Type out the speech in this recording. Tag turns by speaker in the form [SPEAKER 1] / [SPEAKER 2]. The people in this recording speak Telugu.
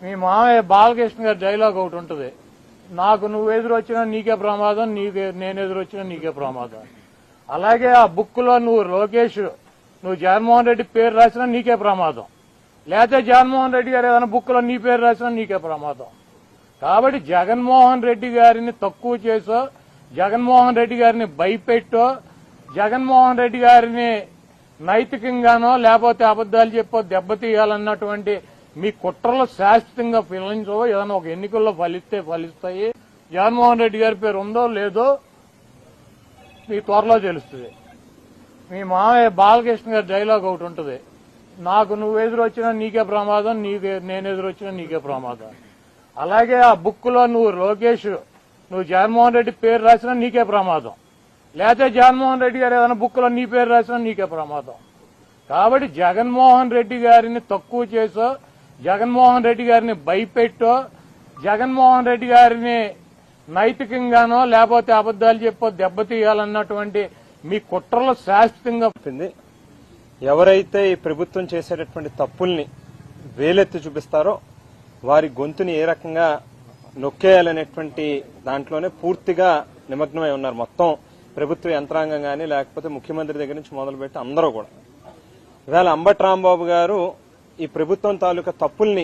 [SPEAKER 1] మీ మామయ్య బాలకృష్ణ గారి డైలాగ్ ఒకటి ఉంటుంది, నాకు నువ్వు ఎదురొచ్చినా నీకే ప్రమాదం, నేను ఎదురొచ్చినా నీకే ప్రమాదం. అలాగే ఆ బుక్ లో నువ్వు లోకేష్ నువ్వు జగన్మోహన్ రెడ్డి పేరు రాసినా నీకే ప్రమాదం, లేకపోతే జగన్మోహన్ రెడ్డి గారు ఏదైనా బుక్ లో నీ పేరు రాసినా నీకే ప్రమాదం. కాబట్టి జగన్మోహన్ రెడ్డి గారిని తక్కువ చేసో, జగన్మోహన్ రెడ్డి గారిని భయపెట్టో, జగన్మోహన్ రెడ్డి గారిని నైతికంగానో లేకపోతే అబద్దాలు చెప్పో దెబ్బతీయాలన్నటువంటి మీ కుట్రలు శాశ్వతంగా ఫలించవు. ఏదైనా ఒక ఎన్నికల్లో ఫలిస్తాయి. జగన్మోహన్ రెడ్డి గారి పేరు ఉందో లేదో మీ త్వరలో తెలుస్తుంది. మీ మామయ్య బాలకృష్ణ గారి డైలాగ్ ఒకటి ఉంటుంది, నాకు నువ్వు ఎదురొచ్చినా నీకే ప్రమాదం, నేను ఎదురొచ్చినా నీకే ప్రమాదం. అలాగే ఆ బుక్ లో నువ్వు లోకేష్ నువ్వు జగన్మోహన్ రెడ్డి పేరు రాసినా నీకే ప్రమాదం, లేకపోతే జగన్మోహన్ రెడ్డి గారు ఏదైనా బుక్ లో నీ పేరు రాసినా నీకే ప్రమాదం. కాబట్టి జగన్మోహన్ రెడ్డి గారిని తక్కువ చేసో, జగన్మోహన్ రెడ్డి గారిని భయపెట్టో, జగన్మోహన్ రెడ్డి గారిని నైతికంగానో లేకపోతే అబద్దాలు చెప్పో దెబ్బతీయాలన్నటువంటి మీ కుట్రలు శాశ్వతంగా.
[SPEAKER 2] ఎవరైతే ఈ ప్రభుత్వం చేసేటటువంటి తప్పుల్ని వేలెత్తి చూపిస్తారో వారి గొంతుని ఏ రకంగా నొక్కేయాలనేటువంటి దాంట్లోనే పూర్తిగా నిమగ్నమై ఉన్నారు మొత్తం ప్రభుత్వ యంత్రాంగం గానీ, లేకపోతే ముఖ్యమంత్రి దగ్గర నుంచి మొదలుపెట్టి అందరూ కూడా. ఇవాళ అంబటి రాంబాబు గారు ఈ ప్రభుత్వం తాలూకా తప్పుల్ని